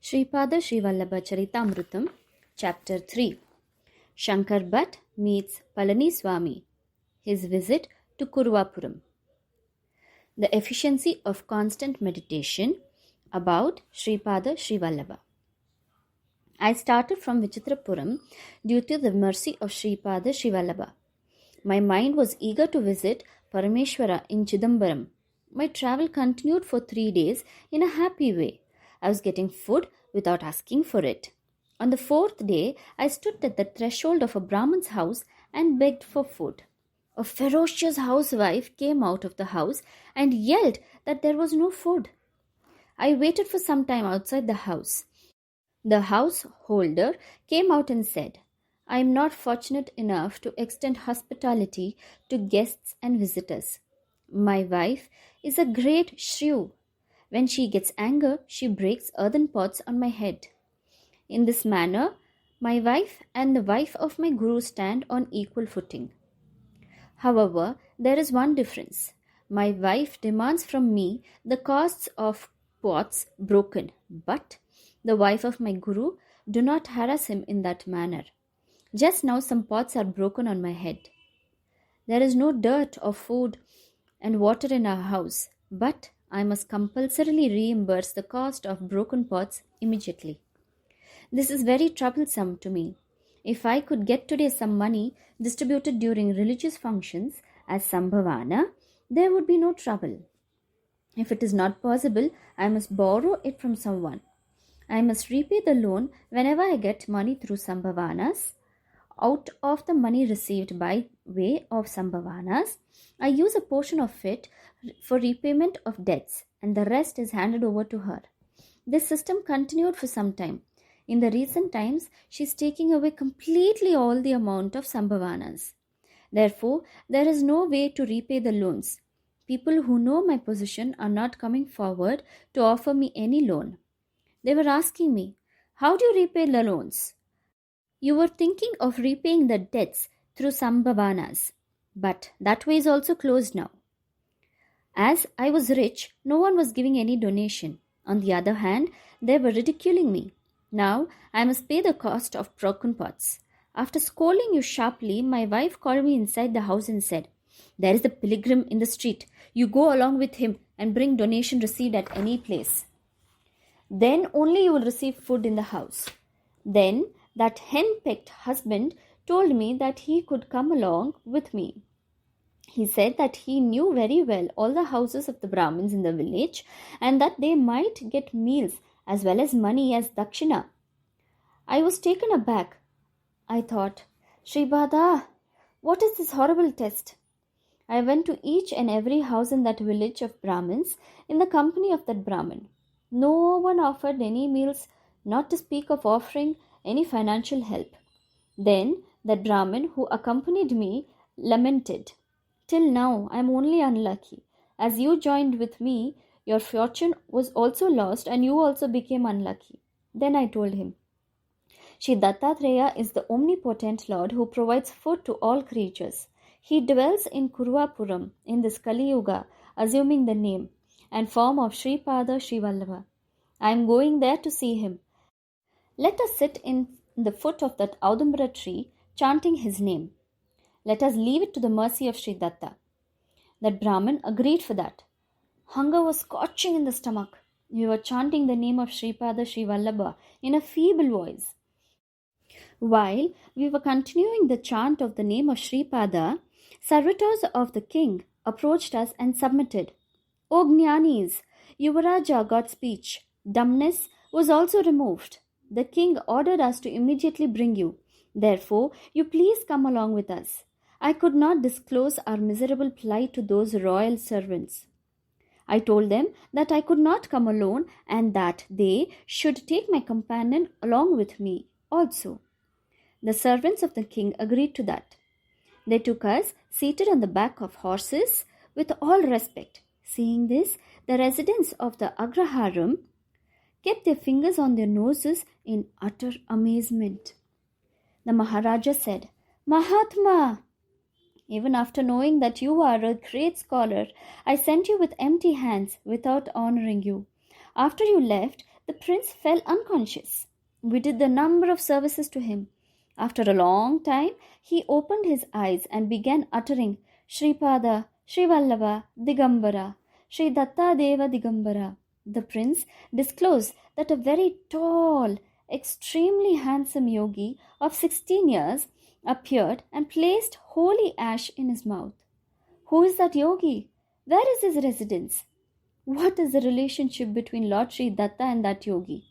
Sripada Srivallabha Charitamrutam, Chapter 3. Shankara Bhatt meets Palani Swamy. His visit to Kuruvapura. The efficiency of constant meditation about Sripada Srivallabha. I started from Vichitrapuram due to the mercy of Sripada Srivallabha. My mind was eager to visit Parameshwara in Chidambaram. My travel continued for 3 days in a happy way. I was getting food without asking for it. On the 4th day, I stood at the threshold of a Brahman's house and begged for food. A ferocious housewife came out of the house and yelled that there was no food. I waited for some time outside the house. The householder came out and said, "I am not fortunate enough to extend hospitality to guests and visitors. My wife is a great shrew. When she gets anger, she breaks earthen pots on my head. In this manner, my wife and the wife of my guru stand on equal footing. However, there is one difference. My wife demands from me the costs of pots broken, but the wife of my guru do not harass him in that manner. Just now some pots are broken on my head. There is no dirt or food and water in our house, but I must compulsorily reimburse the cost of broken pots immediately. This is very troublesome to me. If I could get today some money distributed during religious functions as Sambhavana, there would be no trouble. If it is not possible, I must borrow it from someone. I must repay the loan whenever I get money through Sambhavanas. Out of the money received by way of Sambhavanas, I use a portion of it for repayment of debts, and the rest is handed over to her. This system continued for some time. In the recent times, she is taking away completely all the amount of Sambhavanas. Therefore, there is no way to repay the loans. People who know my position are not coming forward to offer me any loan. They were asking me, "How do you repay the loans? You were thinking of repaying the debts through Sambhavanas, but that way is also closed now." As I was rich, no one was giving any donation. On the other hand, they were ridiculing me. Now I must pay the cost of broken pots. After scolding you sharply, my wife called me inside the house and said, "There is a pilgrim in the street. You go along with him and bring donation received at any place. Then only you will receive food in the house." Then that hen-pecked husband told me that he could come along with me. He said that he knew very well all the houses of the Brahmins in the village and that they might get meals as well as money as dakshina. I was taken aback. I thought, "Sribada, what is this horrible test?" I went to each and every house in that village of Brahmins in the company of that Brahmin. No one offered any meals, not to speak of offering any financial help. Then that Brahmin who accompanied me lamented, "Till now I am only unlucky. As you joined with me, your fortune was also lost and you also became unlucky." Then I told him, "Shri Dattatreya is the omnipotent Lord who provides food to all creatures. He dwells in Kuruvapuram in this Kali Yuga, assuming the name and form of Sripada Srivallabha. I am going there to see him. Let us sit in the foot of that Audambara tree, chanting his name. Let us leave it to the mercy of Sri Datta." That Brahmin agreed for that. Hunger was scorching in the stomach. We were chanting the name of Sripada Srivallabha in a feeble voice. While we were continuing the chant of the name of Sripada, servitors of the king approached us and submitted. "O Jnanis, Yuvaraja got speech. Dumbness was also removed. The king ordered us to immediately bring you. Therefore, you please come along with us." I could not disclose our miserable plight to those royal servants. I told them that I could not come alone and that they should take my companion along with me also. The servants of the king agreed to that. They took us seated on the back of horses with all respect. Seeing this, the residents of the Agraharam kept their fingers on their noses in utter amazement. The Maharaja said, "Mahatma, even after knowing that you are a great scholar, I sent you with empty hands without honoring you. After you left, the prince fell unconscious. We did the number of services to him. After a long time, he opened his eyes and began uttering Shripada, Srivallava, Digambara, Sri Datta Deva Digambara. The prince disclosed that a very tall, extremely handsome yogi of 16 years appeared and placed holy ash in his mouth. Who is that yogi? Where is his residence? What is the relationship between Lord Sri Datta and that yogi?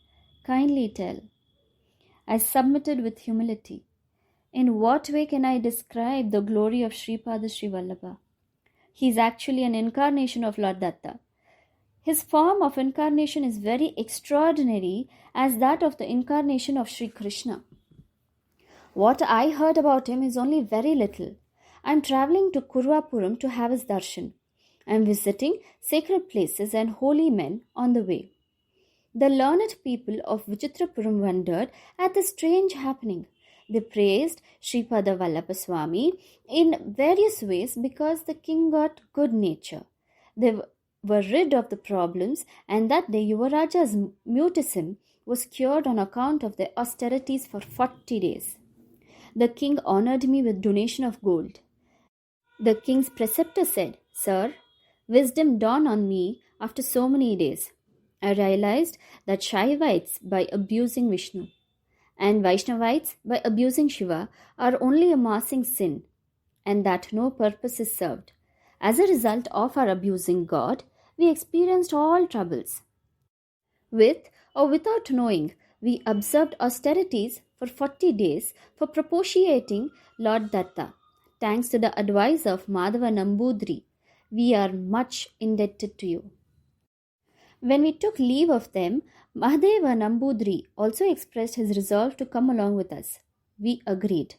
Kindly tell. I submitted with humility. In what way can I describe the glory of Sripada Srivallabha? He is actually an incarnation of Lord Datta. His form of incarnation is very extraordinary as that of the incarnation of Sri Krishna. What I heard about him is only very little. I am travelling to Kuruvapuram to have his darshan. I am visiting sacred places and holy men on the way. The learned people of Vichitrapuram wondered at the strange happening. They praised Sripada Swamy in various ways because the king got good nature. They were rid of the problems and that the Yuvaraja's mutism was cured on account of their austerities for 40 days. The king honoured me with donation of gold. The king's preceptor said, Sir, wisdom dawned on me after so many days. I realized that Shaivites, by abusing Vishnu, and Vaishnavites, by abusing Shiva, are only amassing sin, and that no purpose is served. As a result of our abusing God, we experienced all troubles. With or without knowing, we observed austerities for 40 days for propitiating Lord Datta. Thanks to the advice of Madhava Nambudri, we are much indebted to you. When we took leave of them, Mahadeva Nambudri also expressed his resolve to come along with us. We agreed.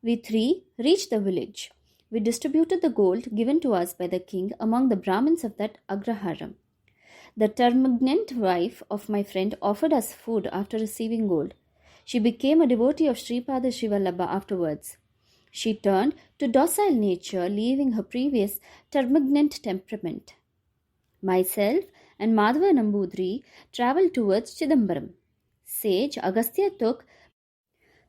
We three reached the village. We distributed the gold given to us by the king among the Brahmins of that Agraharam. The termagant wife of my friend offered us food after receiving gold. She became a devotee of Sripada Srivallabha afterwards. She turned to docile nature, leaving her previous termagant temperament. Myself and Madhava Nambudri travelled towards Chidambaram. Sage Agastya took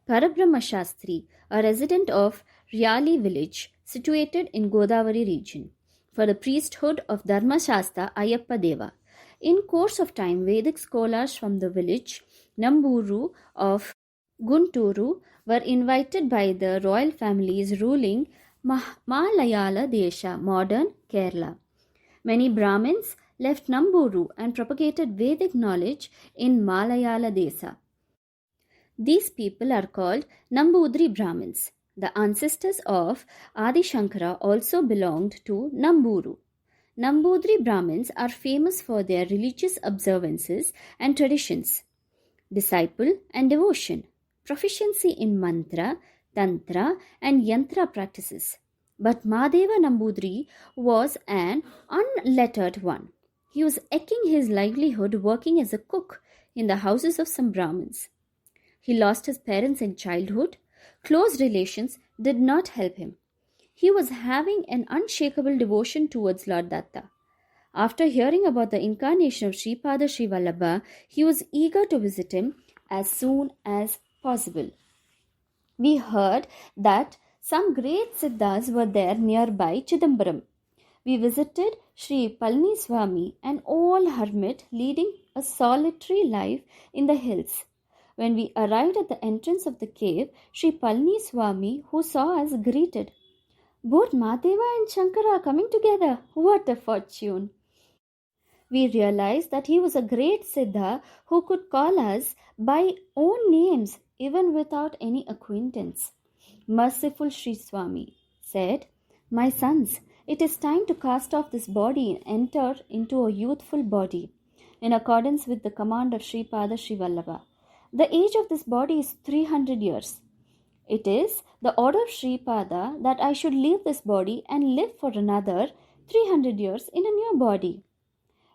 Parabrahma Shastri, a resident of Riyali village situated in Godavari region, for the priesthood of Dharma Shastra Ayappa Deva. In course of time, Vedic scholars from the village Namburu of Gunturu were invited by the royal families ruling Malayala Desha, modern Kerala. Many Brahmins left Namburu and propagated Vedic knowledge in Malayala Desha. These people are called Nambudri Brahmins. The ancestors of Adi Shankara also belonged to Namburu. Nambudri Brahmins are famous for their religious observances and traditions, disciple and devotion, proficiency in mantra, tantra and yantra practices. But Mahadeva Nambudri was an unlettered one. He was eking his livelihood working as a cook in the houses of some Brahmins. He lost his parents in childhood. Close relations did not help him. He was having an unshakable devotion towards Lord Datta. After hearing about the incarnation of Sripada Srivallabha, he was eager to visit him as soon as possible. We heard that some great siddhas were there nearby Chidambaram. We visited Sri Palani Swamy, an old hermit leading a solitary life in the hills. When we arrived at the entrance of the cave, Sri Palani Swamy, who saw us, greeted. Both Mahadeva and Shankara are coming together. What a fortune! We realized that he was a great siddha who could call us by own names even without any acquaintance. Merciful Sri Swami said, My sons, it is time to cast off this body and enter into a youthful body, in accordance with the command of Sripada Srivallabha. The age of this body is 300 years. It is the order of Sripada that I should leave this body and live for another 300 years in a new body.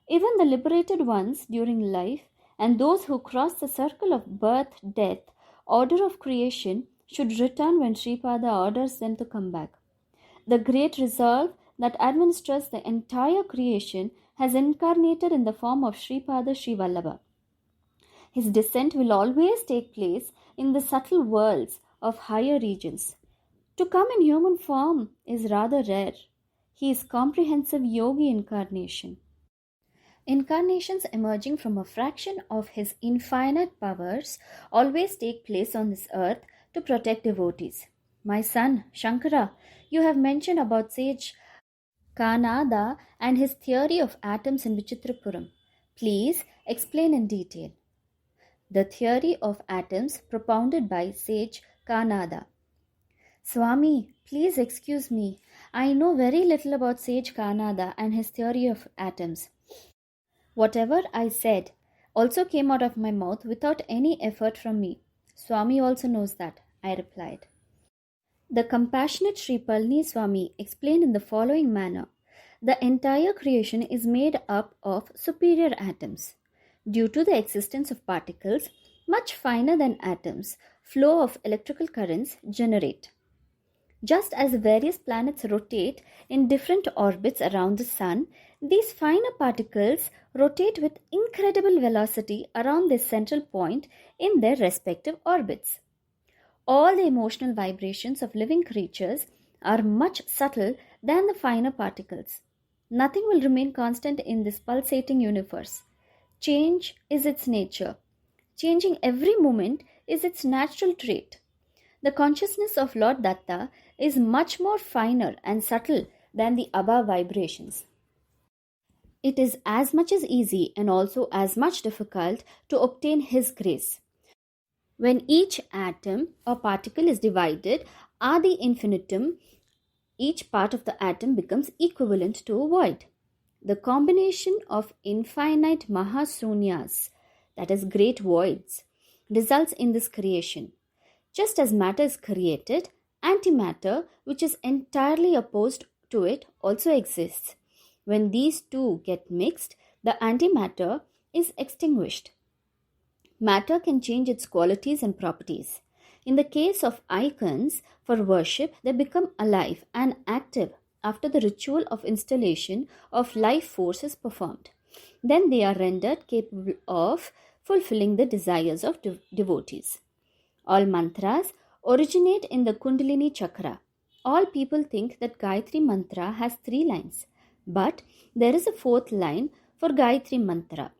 Even the liberated ones during life and those who cross the circle of birth, death, order of creation should return when Sripada orders them to come back. The great resolve that administers the entire creation has incarnated in the form of Sripada Srivallabha. His descent will always take place in the subtle worlds of higher regions. To come in human form is rather rare. He is comprehensive yogi incarnation. Incarnations emerging from a fraction of his infinite powers always take place on this earth to protect devotees. My son, Shankara, you have mentioned about sage Kanada and his theory of atoms in Vichitrapuram. Please explain in detail. The theory of atoms propounded by sage Kanada. Swami, please excuse me. I know very little about sage Kanada and his theory of atoms. Whatever I said also came out of my mouth without any effort from me. Swami also knows that, I replied. The compassionate Sri Palani Swamy explained in the following manner. The entire creation is made up of superior atoms. Due to the existence of particles much finer than atoms, flow of electrical currents generate. Just as various planets rotate in different orbits around the Sun, these finer particles rotate with incredible velocity around their central point in their respective orbits. All the emotional vibrations of living creatures are much subtle than the finer particles. Nothing will remain constant in this pulsating universe. Change is its nature. Changing every moment is its natural trait. The consciousness of Lord Datta is much more finer and subtle than the above vibrations. It is as much as easy and also as much difficult to obtain His grace. When each atom or particle is divided ad infinitum, each part of the atom becomes equivalent to a void. The combination of infinite Mahasunyas, that is great voids, results in this creation. Just as matter is created, antimatter, which is entirely opposed to it, also exists. When these two get mixed, the antimatter is extinguished. Matter can change its qualities and properties. In the case of icons for worship, they become alive and active after the ritual of installation of life force is performed. Then they are rendered capable of fulfilling the desires of devotees. All mantras originate in the Kundalini chakra. All people think that Gayatri mantra has 3 lines, but there is a 4th line for Gayatri mantra.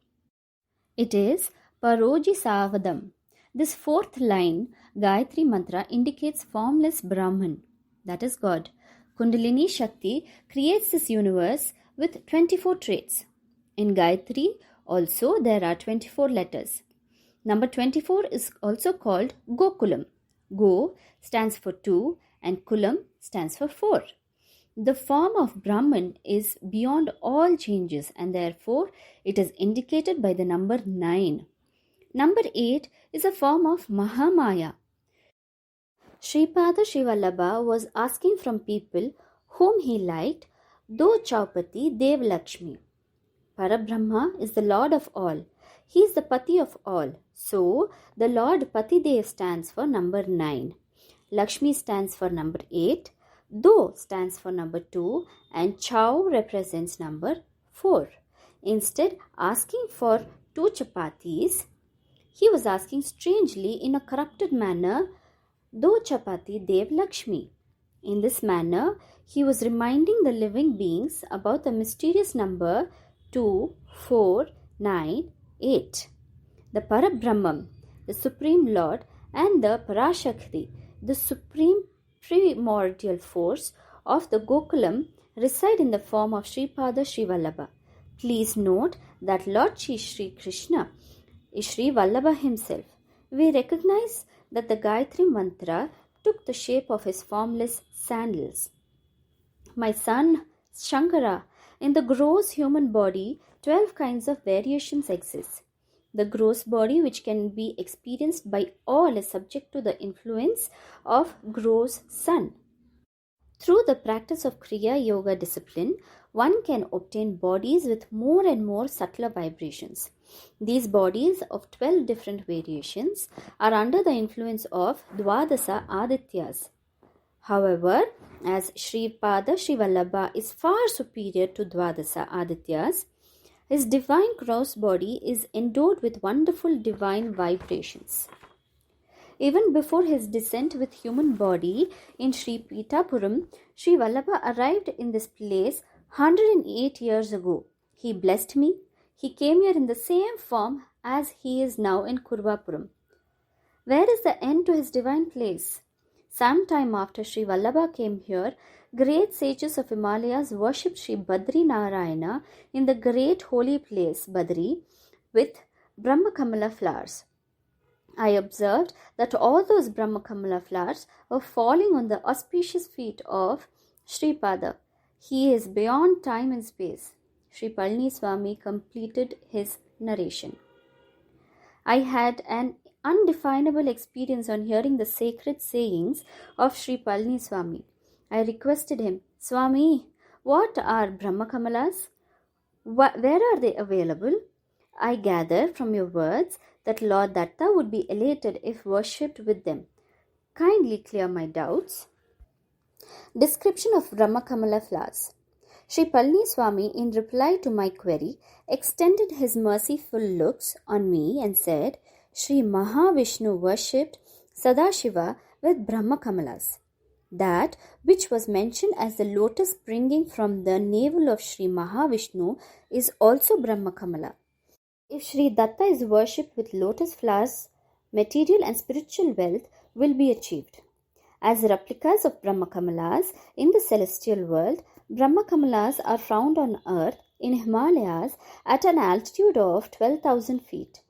It is Paroji Savadam. This 4th line, Gayatri mantra, indicates formless Brahman, that is God. Kundalini Shakti creates this universe with 24 traits. In Gayatri also there are 24 letters. Number 24 is also called Gokulam. Go stands for 2 and Kulam stands for 4. The form of Brahman is beyond all changes and therefore it is indicated by the number 9. Number 8 is a form of Mahamaya. Sripada Srivallabha was asking from people whom he liked, Do Chaupati Dev Lakshmi. Parabrahma is the Lord of all. He is the Pati of all. So, the Lord Pati Dev stands for number 9. Lakshmi stands for number 8. Do stands for number 2 and Chow represents number 4. Instead, asking for 2 chapatis, he was asking strangely in a corrupted manner, Do Chapati Dev Lakshmi. In this manner, he was reminding the living beings about the mysterious number 2, 4, 9, 8. The Parabrahman, the Supreme Lord, and the Parashakti, the Supreme Primordial Force of the Gokulam, reside in the form of Sripada Srivallabha. Please note that Lord Shri Krishna is Sri Vallabha himself. We recognize that the Gayatri mantra took the shape of his formless sandals. My son, Shankara, in the gross human body, 12 kinds of variations exist. The gross body, which can be experienced by all, is subject to the influence of gross sun. Through the practice of Kriya Yoga discipline, one can obtain bodies with more and more subtler vibrations. These bodies of 12 different variations are under the influence of Dwadasa Adityas. However, as Sripada Srivallabha is far superior to Dwadasa Adityas, His divine cross body is endowed with wonderful divine vibrations. Even before his descent with human body in Sri Pitapuram, Sri Vallabha arrived in this place 108 years ago. He blessed me. He came here in the same form as he is now in Kuruvapuram. Where is the end to his divine place? Some time after Sri Vallabha came here, great sages of Himalayas worshipped Sri Badri Narayana in the great holy place Badri with Brahma Kamala flowers. I observed that all those Brahma Kamala flowers were falling on the auspicious feet of Sri Pada. He is beyond time and space. Sri Palani Swamy completed his narration. I had an undefinable experience on hearing the sacred sayings of Sri Palani Swamy. I requested him, Swami, what are Brahma Kamalas? Where are they available? I gather from your words that Lord Datta would be elated if worshipped with them. Kindly clear my doubts. Description of Brahma Kamala flowers. Sri Palani Swamy, in reply to my query, extended his merciful looks on me and said, Sri Mahavishnu worshipped Sadashiva with Brahma Kamalas. That which was mentioned as the lotus springing from the navel of Sri Mahavishnu is also Brahma Kamala. If Sri Datta is worshipped with lotus flowers, material and spiritual wealth will be achieved. As replicas of Brahma Kamalas in the celestial world, Brahma Kamalas are found on earth in Himalayas at an altitude of 12,000 feet.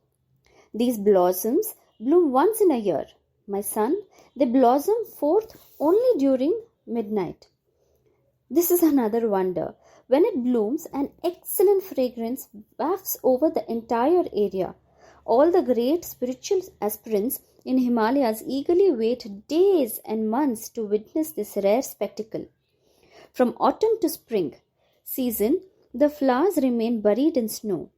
These blossoms bloom once in a year. My son, they blossom forth only during midnight. This is another wonder. When it blooms, an excellent fragrance wafts over the entire area. All the great spiritual aspirants in Himalayas eagerly wait days and months to witness this rare spectacle. From autumn to spring season, the flowers remain buried in snow.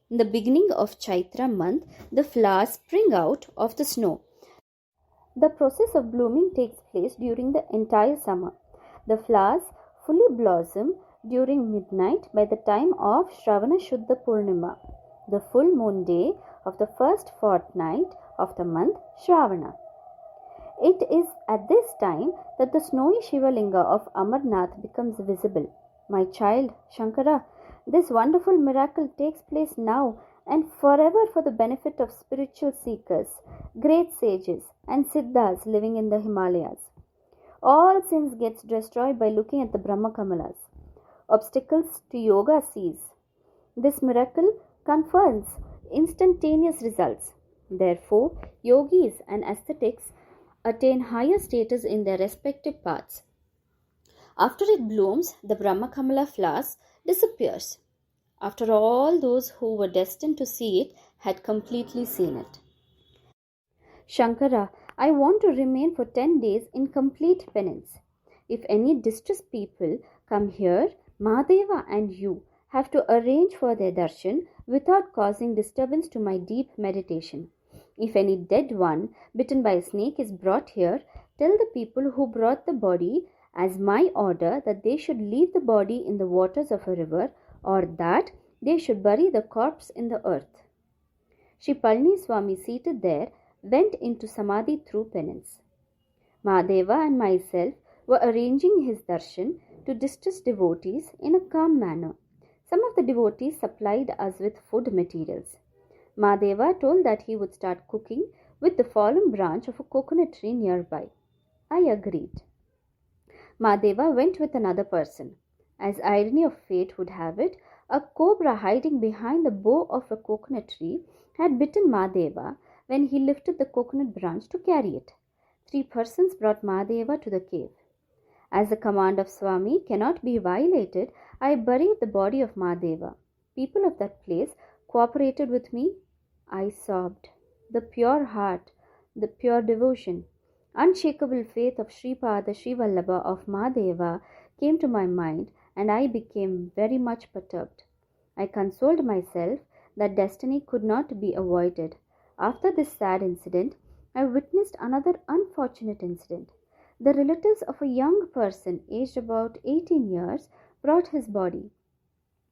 In the beginning of Chaitra month, the flowers spring out of the snow. The process of blooming takes place during the entire summer. The flowers fully blossom during midnight by the time of Shravana Shuddha Purnima, the full moon day of the first fortnight of the month Shravana. It is at this time that the snowy Shivalinga of Amarnath becomes visible. My child, Shankara, this wonderful miracle takes place now and forever for the benefit of spiritual seekers, great sages and siddhas living in the Himalayas. All sins gets destroyed by looking at the Brahma Kamalas. Obstacles to yoga cease. This miracle confers instantaneous results. Therefore, yogis and ascetics attain higher status in their respective paths. After it blooms, the Brahma Kamala flowers disappears. After all those who were destined to see it had completely seen it. Shankara, I want to remain for 10 days in complete penance. If any distressed people come here, Mahadeva and you have to arrange for their darshan without causing disturbance to my deep meditation. If any dead one bitten by a snake is brought here, tell the people who brought the body as my order that they should leave the body in the waters of a river or that they should bury the corpse in the earth. Sri Palani Swamy, seated there, went into samadhi through penance. Mahadeva and myself were arranging his darshan to distressed devotees in a calm manner. Some of the devotees supplied us with food materials. Mahadeva told that he would start cooking with the fallen branch of a coconut tree nearby. I agreed. Mahadeva went with another person. As irony of fate would have it, a cobra hiding behind the bough of a coconut tree had bitten Mahadeva when he lifted the coconut branch to carry it. 3 persons brought Mahadeva to the cave. As the command of Swami cannot be violated, I buried the body of Mahadeva. People of that place cooperated with me. I sobbed. The pure heart, the pure devotion, unshakable faith of Sripada Sri Vallabha of Mahadeva came to my mind and I became very much perturbed. I consoled myself that destiny could not be avoided. After this sad incident, I witnessed another unfortunate incident. The relatives of a young person aged about 18 years brought his body.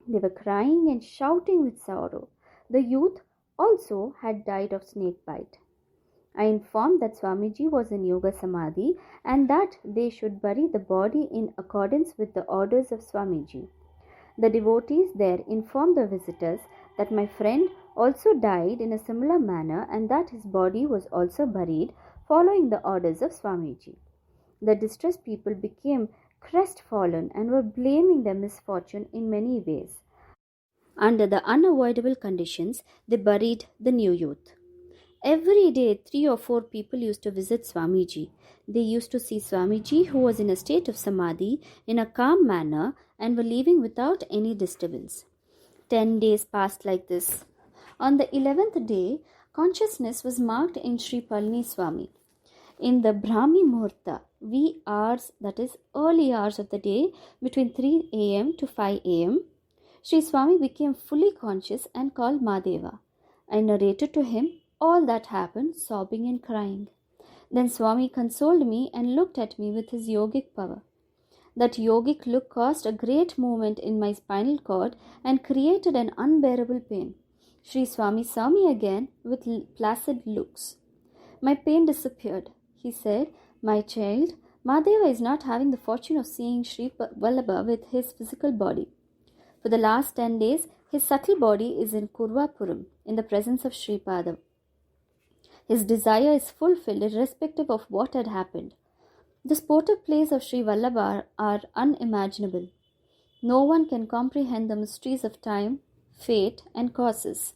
They were crying and shouting with sorrow. The youth also had died of snake bite. I informed that Swamiji was in Yoga Samadhi and that they should bury the body in accordance with the orders of Swamiji. The devotees there informed the visitors that my friend also died in a similar manner and that his body was also buried following the orders of Swamiji. The distressed people became crestfallen and were blaming their misfortune in many ways. Under the unavoidable conditions, they buried the new youth. Every day, 3 or 4 people used to visit Swamiji. They used to see Swamiji, who was in a state of samadhi, in a calm manner and were leaving without any disturbance. 10 days passed like this. On the 11th day, consciousness was marked in Sri Palani Swamy. In the Brahmi Muhurta, wee hours, that is early hours of the day, between 3 a.m. to 5 a.m., Sri Swami became fully conscious and called Madeva. I narrated to him all that happened, sobbing and crying. Then Swami consoled me and looked at me with his yogic power. That yogic look caused a great movement in my spinal cord and created an unbearable pain. Sri Swami saw me again with placid looks. My pain disappeared. He said, "My child, Madeva is not having the fortune of seeing Sri Vallabha with his physical body. For the last 10 days, his subtle body is in Kuruvapuram, in the presence of Sri Pada. His desire is fulfilled irrespective of what had happened. The sportive plays of Sri Vallabha are unimaginable. No one can comprehend the mysteries of time, fate, and causes.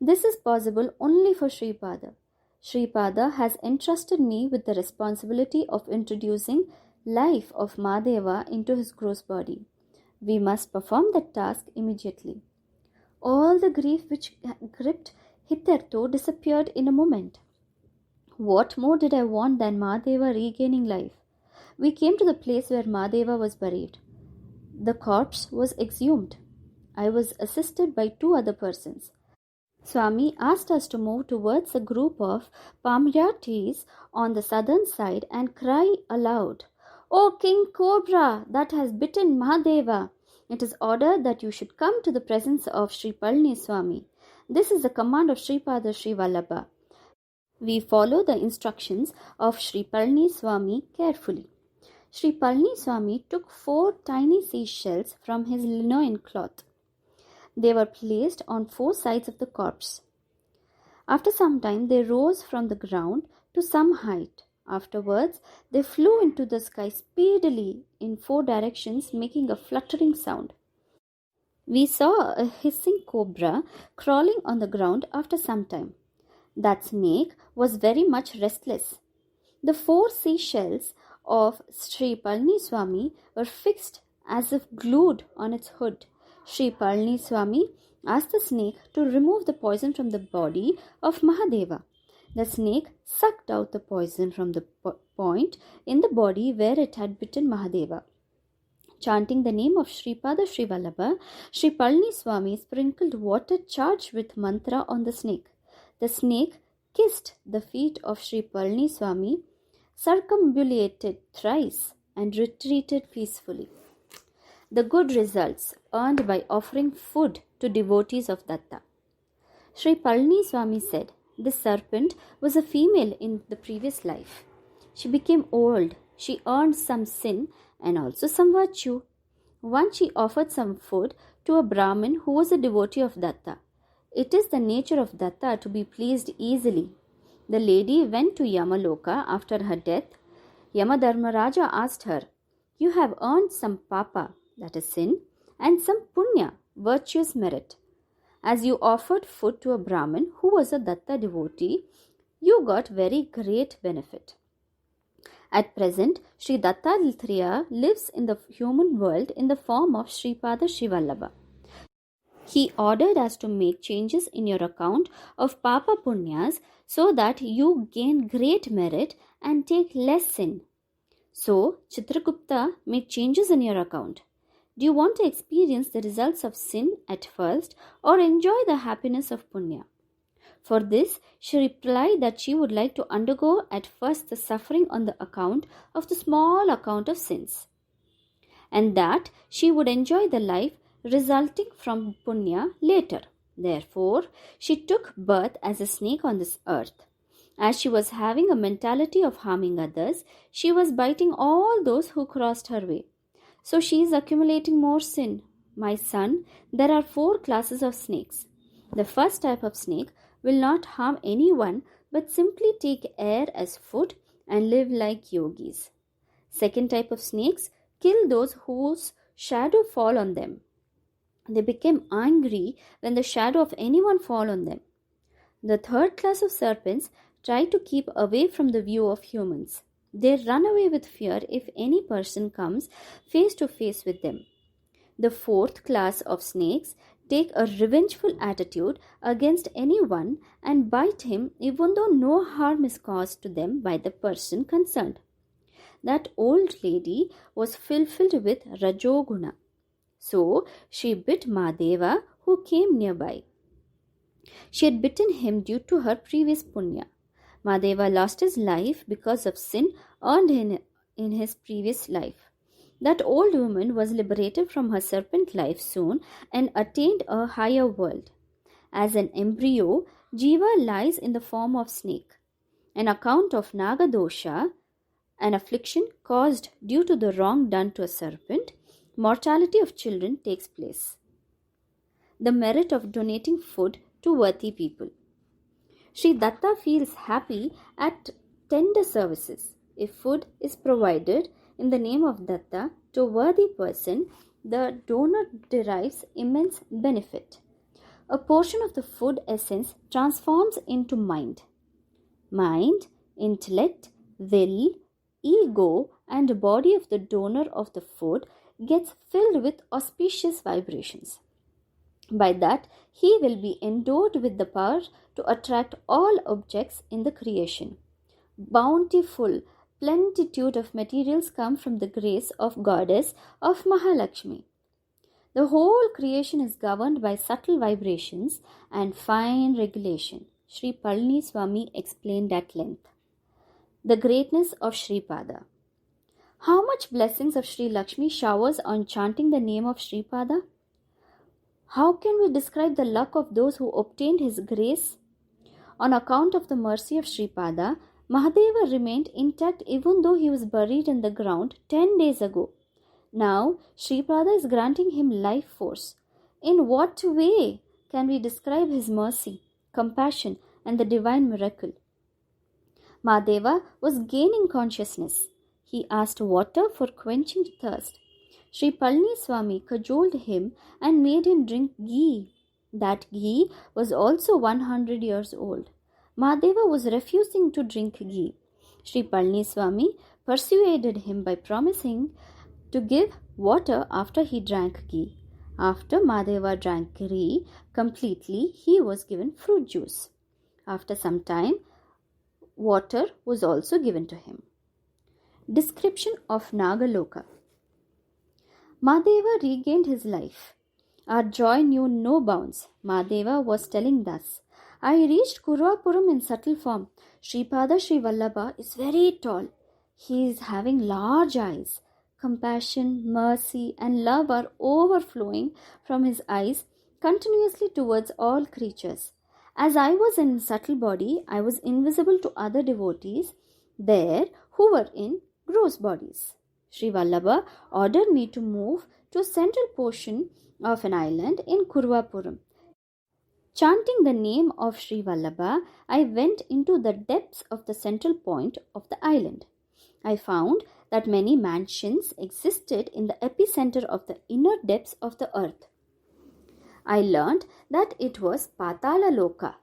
This is possible only for Sri Pada. Sri Pada has entrusted me with the responsibility of introducing life of Madeva into his gross body. We must perform that task immediately." All the grief which gripped hitherto disappeared in a moment. What more did I want than Madeva regaining life? We came to the place where Madeva was buried. The corpse was exhumed. I was assisted by 2 other persons. Swami asked us to move towards a group of palmyra trees on the southern side and cry aloud, "O King Cobra that has bitten Mahadeva, it is ordered that you should come to the presence of Sri Palani Swamy. This is the command of Sri Pada Sri Vallabha." We follow the instructions of Sri Palani Swamy carefully. Sri Palani Swamy took 4 tiny seashells from his linen cloth. They were placed on 4 sides of the corpse. After some time, they rose from the ground to some height. Afterwards, they flew into the sky speedily in 4 directions, making a fluttering sound. We saw a hissing cobra crawling on the ground after some time. That snake was very much restless. The 4 seashells of Sri Palani Swamy were fixed as if glued on its hood. Sri Palani Swamy asked the snake to remove the poison from the body of Mahadeva. The snake sucked out the poison from the point in the body where it had bitten Mahadeva. Chanting the name of Sri Pada Sri Vallabha, Sri Palani Swamy sprinkled water charged with mantra on the snake. The snake kissed the feet of Sri Palani Swamy, circumambulated thrice, and retreated peacefully. The good results earned by offering food to devotees of Datta. Sri Palani Swamy said, "This serpent was a female in the previous life. She became old. She earned some sin and also some virtue. Once she offered some food to a Brahmin who was a devotee of Datta. It is the nature of Datta to be pleased easily. The lady went to Yamaloka after her death. Yamadharmaraja asked her, 'You have earned some papa,' that is sin, and some punya, virtuous merit. As you offered food to a Brahmin who was a Datta devotee, you got very great benefit. At present, Sri Dattatreya lives in the human world in the form of Sri Pada Sri Vallabha. He ordered us to make changes in your account of Papa Punyas so that you gain great merit and take less sin. So, Chitragupta made changes in your account. Do you want to experience the results of sin at first or enjoy the happiness of Punya?" For this, she replied that she would like to undergo at first the suffering on the account of the small account of sins, and that she would enjoy the life resulting from punya later. Therefore, she took birth as a snake on this earth. As she was having a mentality of harming others, she was biting all those who crossed her way. So she is accumulating more sin. My son, there are 4 classes of snakes. The first type of snake will not harm anyone but simply take air as food and live like yogis. Second type of snakes kill those whose shadow fall on them. They became angry when the shadow of anyone fall on them. The third class of serpents try to keep away from the view of humans. They run away with fear if any person comes face to face with them. The fourth class of snakes take a revengeful attitude against anyone and bite him even though no harm is caused to them by the person concerned. That old lady was filled with Rajoguna. So she bit Mahadeva, who came nearby. She had bitten him due to her previous punya. Mahadeva lost his life because of sin earned in his previous life. That old woman was liberated from her serpent life soon and attained a higher world. As an embryo, Jiva lies in the form of snake. An account of Naga Dosha, an affliction caused due to the wrong done to a serpent, mortality of children takes place. The merit of donating food to worthy people. Sri Datta feels happy at tender services. If food is provided in the name of Datta to a worthy person, the donor derives immense benefit. A portion of the food essence transforms into mind. Mind, intellect, will, ego, and body of the donor of the food gets filled with auspicious vibrations. By that, he will be endowed with the power to attract all objects in the creation. Bountiful plenitude of materials come from the grace of goddess of Mahalakshmi. The whole creation is governed by subtle vibrations and fine regulation. Sri Palani Swamy explained at length. The greatness of Sri Pada. How much blessings of Sri Lakshmi showers on chanting the name of Sri Pada? How can we describe the luck of those who obtained his grace? On account of the mercy of Sri Pada, Mahadeva remained intact even though he was buried in the ground 10 days ago. Now, Sri Pada is granting him life force. In what way can we describe his mercy, compassion, and the divine miracle? Mahadeva was gaining consciousness. He asked water for quenching thirst. Sri Palani Swamy cajoled him and made him drink ghee. That ghee was also 100 years old. Mahadeva was refusing to drink ghee. Sri Palani Swamy persuaded him by promising to give water after he drank ghee. After Mahadeva drank ghee completely, he was given fruit juice. After some time, water was also given to him. Description of Nagaloka. Mahadeva regained his life. Our joy knew no bounds. Mahadeva was telling thus, I reached Kuruvapuram in subtle form. Sripada Sri Vallabha is very tall. He is having large eyes. Compassion, mercy, and love are overflowing from his eyes continuously towards all creatures. As I was in subtle body, I was invisible to other devotees there who were in gross bodies. Sri Vallabha ordered me to move to a central portion of an island in Kuruvapuram. Chanting the name of Sri Vallabha, I went into the depths of the central point of the island. I found that many mansions existed in the epicenter of the inner depths of the earth. I learned that it was Patala Loka.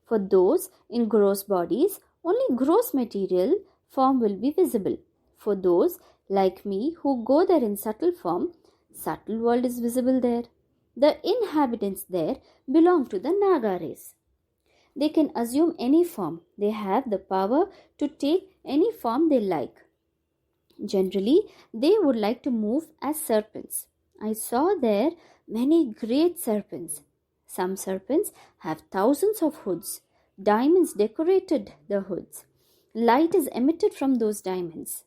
For those in gross bodies, only gross material form will be visible. For those like me who go there in subtle form, subtle world is visible there. The inhabitants there belong to the Naga race. They can assume any form. They have the power to take any form they like. Generally, they would like to move as serpents. I saw there many great serpents. Some serpents have thousands of hoods. Diamonds decorated the hoods. Light is emitted from those diamonds.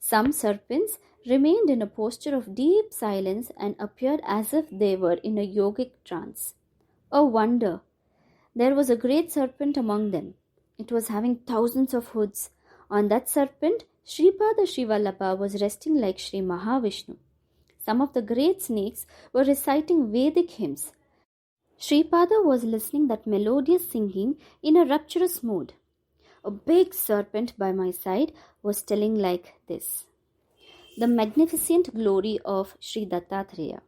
Some serpents remained in a posture of deep silence and appeared as if they were in a yogic trance. Oh wonder! There was a great serpent among them. It was having thousands of hoods. On that serpent, Sripada Srivallabha was resting like Sri Mahavishnu. Some of the great snakes were reciting Vedic hymns. Sripada was listening that melodious singing in a rapturous mood. A big serpent by my side was telling like this: the magnificent glory of Sri Dattatreya.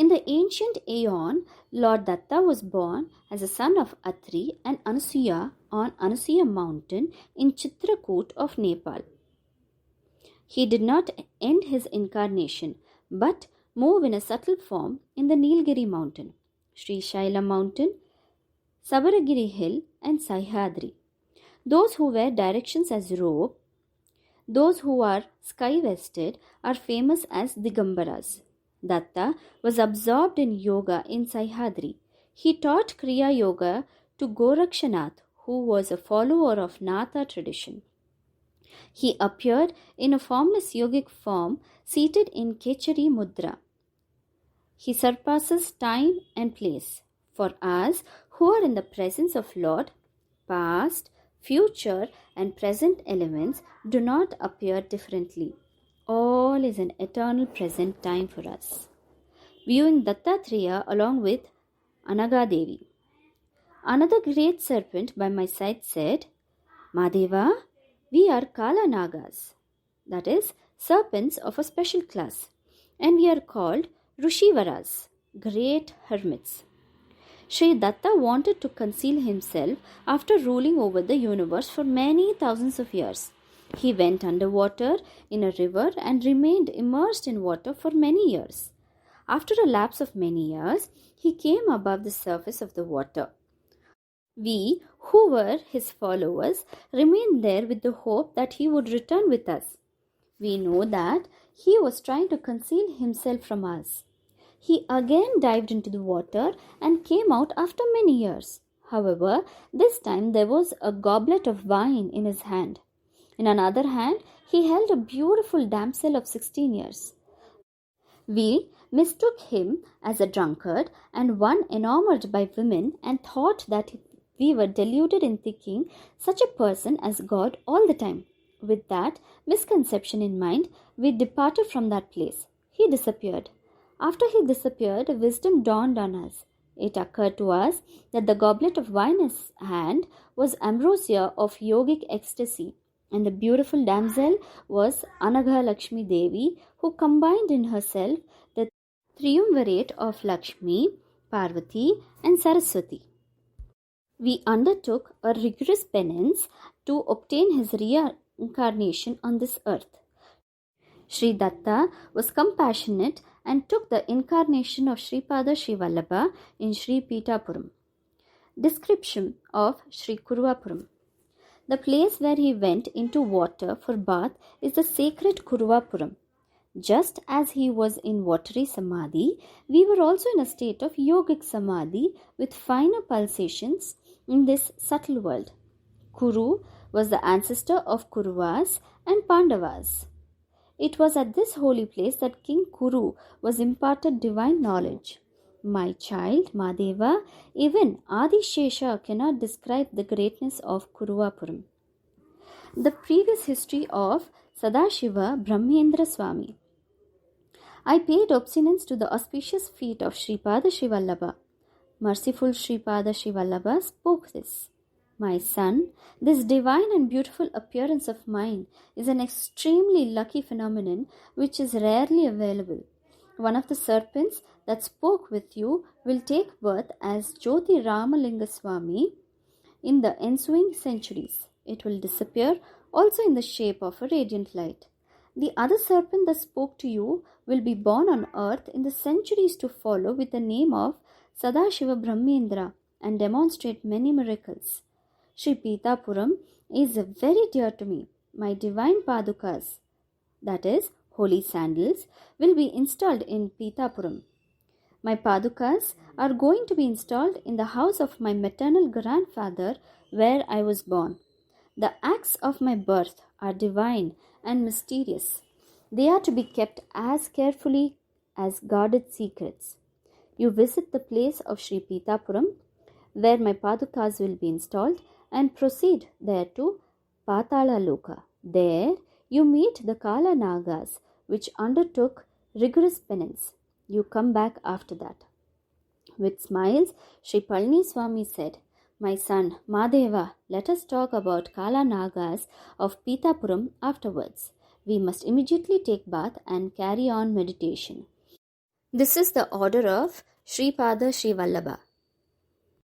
In the ancient Aeon, Lord Datta was born as a son of Atri and Anasuya on Anasuya mountain in Chitrakoot of Nepal. He did not end his incarnation, but move in a subtle form in the Nilgiri mountain, Sri Shaila mountain, Sabaragiri hill and Sahyadri. Those who wear directions as robe, those who are sky-vested are famous as Digambaras. Datta was absorbed in yoga in Sahyadri. He taught Kriya Yoga to Gorakshanath, who was a follower of Natha tradition. He appeared in a formless yogic form seated in Kechari Mudra. He surpasses time and place. For us who are in the presence of Lord, past, future and present elements do not appear differently. All is an eternal present time for us. Viewing Dattatreya along with Anaga Devi. Another great serpent by my side said, Madeva, we are Kala Nagas, that is, serpents of a special class, and we are called Rishivaras, great hermits. Sri Datta wanted to conceal himself after ruling over the universe for many thousands of years. He went underwater in a river and remained immersed in water for many years. After a lapse of many years, he came above the surface of the water. We, who were his followers, remained there with the hope that he would return with us. We know that he was trying to conceal himself from us. He again dived into the water and came out after many years. However, this time there was a goblet of wine in his hand. In another hand, he held a beautiful damsel of 16 years. We mistook him as a drunkard and one enamored by women and thought that we were deluded in thinking such a person as God all the time. With that misconception in mind, we departed from that place. He disappeared. After he disappeared, wisdom dawned on us. It occurred to us that the goblet of wine in his hand was ambrosia of yogic ecstasy, and the beautiful damsel was Anagha Lakshmi Devi, who combined in herself the triumvirate of Lakshmi, Parvati, and Saraswati. We undertook a rigorous penance to obtain his reincarnation on this earth. Sri Datta was compassionate and took the incarnation of Sripada Srivallabha in Sri Pitapuram. Description of Sri Kuruvapuram. The place where he went into water for bath is the sacred Kuruvapuram. Just as he was in watery samadhi, we were also in a state of yogic samadhi with finer pulsations in this subtle world. Kuru was the ancestor of Kuruvas and Pandavas. It was at this holy place that King Kuru was imparted divine knowledge. My child, Madeva, even Adi Shesha cannot describe the greatness of Kuruvapuram. The previous history of Sadashiva Brahmendra Swamy. I paid obeisance to the auspicious feet of Sripada Srivallabha. Merciful Sripada Srivallabha spoke this. My son, this divine and beautiful appearance of mine is an extremely lucky phenomenon which is rarely available. One of the serpents that spoke with you will take birth as Jyoti Ramalinga Swami in the ensuing centuries. It will disappear also in the shape of a radiant light. The other serpent that spoke to you will be born on earth in the centuries to follow with the name of Sadashiva Brahmendra and demonstrate many miracles. Sri Pitapuram is very dear to me. My divine padukas, that is, holy sandals, will be installed in Pitapuram. My padukas are going to be installed in the house of my maternal grandfather where I was born. The acts of my birth are divine and mysterious. They are to be kept as carefully as guarded secrets. You visit the place of Sri Pitapuram, where my padukas will be installed, and proceed there to Patala Loka. There you meet the Kala Nagas, which undertook rigorous penance. You come back after that. With smiles, Sri Palani Swamy said, "My son, Madeva, let us talk about Kala Nagas of Pitapuram afterwards. We must immediately take bath and carry on meditation." This is the order of Sri Pada Sri Vallabha.